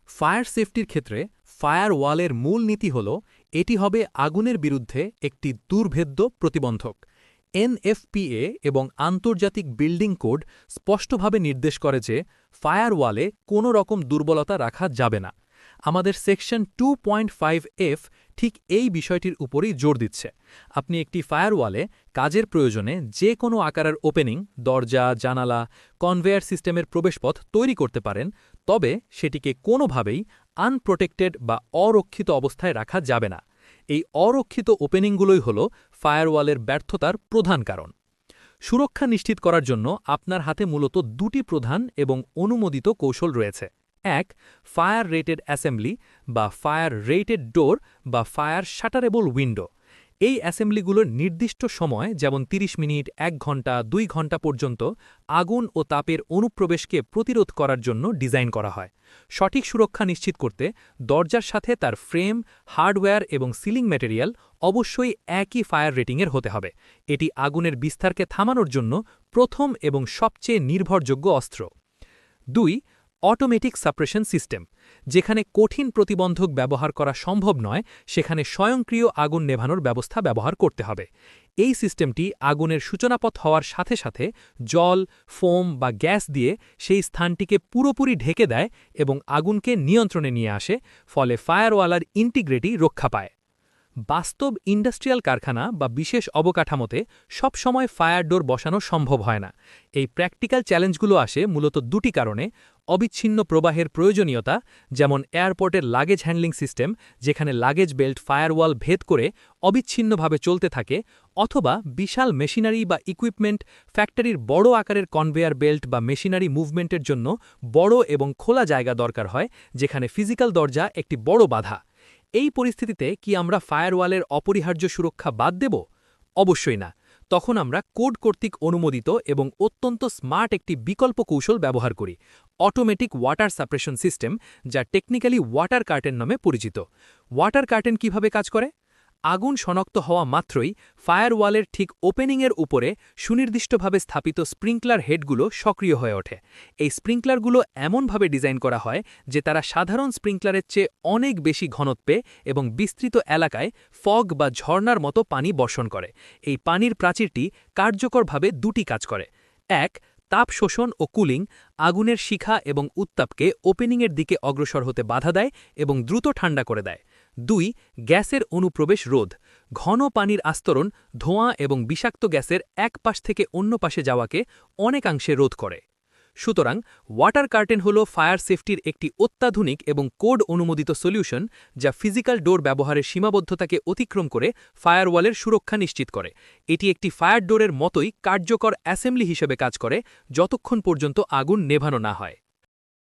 Fire সেফটির ক্ষেত্রে fire ওয়ালের মূল নীতি হল এটি হবে আগুনের বিরুদ্ধে একটি দুর্ভেদ্য প্রতিবন্ধক। এনএফপিএ এবং আন্তর্জাতিক বিল্ডিং কোড স্পষ্টভাবে নির্দেশ করে যে ফায়ার ওয়ালে কোনো রকম দুর্বলতা রাখা যাবে না। আমাদের সেকশন 2.5F ঠিক এই বিষয়টির উপরই জোর দিচ্ছে। আপনি একটি ফায়ারওয়ালে কাজের প্রয়োজনে যে কোনো আকারের ওপেনিং, দরজা, জানালা, কনভেয়ার সিস্টেমের প্রবেশপথ তৈরি করতে পারেন, তবে সেটিকে কোনোভাবেই আনপ্রোটেক্টেড বা অরক্ষিত অবস্থায় রাখা যাবে না। এই অরক্ষিত ওপেনিংগুলোই হল ফায়ারওয়ালের ব্যর্থতার প্রধান কারণ। সুরক্ষা নিশ্চিত করার জন্য আপনার হাতে মূলত দুটি প্রধান এবং অনুমোদিত কৌশল রয়েছে। এক, ফায়ার রেটেড অ্যাসেম্বলি বা ফায়ার রেটেড ডোর বা ফায়ার শাটারেবল উইন্ডো। এই অ্যাসেম্বলিগুলোর নির্দিষ্ট সময়, যেমন 30 মিনিট, 1 ঘন্টা, 2 ঘন্টা পর্যন্ত আগুন ও তাপের অনুপ্রবেশকে প্রতিরোধ করার জন্য ডিজাইন করা হয়। সঠিক সুরক্ষা নিশ্চিত করতে দরজার সাথে তার ফ্রেম, হার্ডওয়্যার এবং সিলিং ম্যাটেরিয়াল অবশ্যই একই ফায়ার রেটিংয়ের হতে হবে। এটি আগুনের বিস্তারকে থামানোর জন্য প্রথম এবং সবচেয়ে নির্ভরযোগ্য অস্ত্র। 2, অটোমেটিক সাপ্রেশন সিস্টেম। যেখানে কঠিন প্রতিবন্ধক ব্যবহার করা সম্ভব নয়, সেখানে স্বয়ংক্রিয় আগুন নেভানোর ব্যবস্থা ব্যবহার করতে হবে। এই সিস্টেমটি আগুনের সূচনাপথ হওয়ার সাথে সাথে জল, ফোম বা গ্যাস দিয়ে সেই স্থানটিকে পুরোপুরি ঢেকে দেয় এবং আগুনকে নিয়ন্ত্রণে নিয়ে আসে, ফলে ফায়ারওয়ালার ইন্টিগ্রিটি রক্ষা পায়। বাস্তব ইন্ডাস্ট্রিয়াল কারখানা বা বিশেষ অবকাঠামোতে সবসময় ফায়ার ডোর বসানো সম্ভব হয় না। এই প্র্যাকটিক্যাল চ্যালেঞ্জগুলো আসে মূলত দুটি কারণে: অবিচ্ছিন্ন প্রবাহের প্রয়োজনীয়তা, যেমন এয়ারপোর্টের লাগেজ হ্যান্ডলিং সিস্টেম, যেখানে লাগেজ বেল্ট ফায়ারওয়াল ভেদ করে অবিচ্ছিন্নভাবে চলতে থাকে, অথবা বিশাল মেশিনারি বা ইকুইপমেন্ট, ফ্যাক্টরির বড় আকারের কনভেয়ার বেল্ট বা মেশিনারি মুভমেন্টের জন্য বড় এবং খোলা জায়গা দরকার হয়, যেখানে ফিজিক্যাল দরজা একটি বড় বাধা। এই পরিস্থিতিতে কি আমরা ফায়ারওয়ালের অপরিহার্য সুরক্ষা বাদ দেব? অবশ্যই না। তখন আমরা কোড কর্তৃক অনুমোদিত এবং অত্যন্ত স্মার্ট একটি বিকল্প কৌশল ব্যবহার করি: অটোমেটিক ওয়াটার সাপ্রেশন সিস্টেম, যা টেকনিক্যালি ওয়াটার কার্টেন নামে পরিচিত। ওয়াটার কার্টেন কিভাবে কাজ করে? আগুন শনাক্ত হওয়া মাত্রই ফায়ারওয়ালের ঠিক ওপেনিংয়ের উপরে সুনির্দিষ্টভাবে স্থাপিত স্প্রিংকলার হেডগুলো সক্রিয় হয়ে ওঠে। এই স্প্রিংকলারগুলো এমনভাবে ডিজাইন করা হয় যে তারা সাধারণ স্প্রিংকলারের চেয়ে অনেক বেশি ঘনত্বে এবং বিস্তৃত এলাকায় ফগ বা ঝর্ণার মতো পানি বর্ষণ করে। এই পানির প্রাচীরটি কার্যকরভাবে দুটি কাজ করে: 1, তাপ শোষণ ও কুলিং, আগুনের শিখা এবং উত্তাপকে ওপেনিংয়ের দিকে অগ্রসর হতে বাধা দেয় এবং দ্রুত ঠান্ডা করে দেয়। 2, গ্যাসের অনুপ্রবেশ রোধ, ঘন পানির আস্তরণ ধোঁয়া এবং বিষাক্ত গ্যাসের এক পাশ থেকে অন্য পাশে যাওয়াকে অনেকাংশে রোধ করে। সুতরাং ওয়াটার কার্টেন হল ফায়ার সেফটির একটি অত্যাধুনিক এবং কোড অনুমোদিত সলিউশন, যা ফিজিক্যাল ডোর ব্যবহারের সীমাবদ্ধতাকে অতিক্রম করে ফায়ারওয়ালের সুরক্ষা নিশ্চিত করে। এটি একটি ফায়ার ডোরের মতোই কার্যকর অ্যাসেম্বলি হিসেবে কাজ করে যতক্ষণ পর্যন্ত আগুন নেভানো না হয়।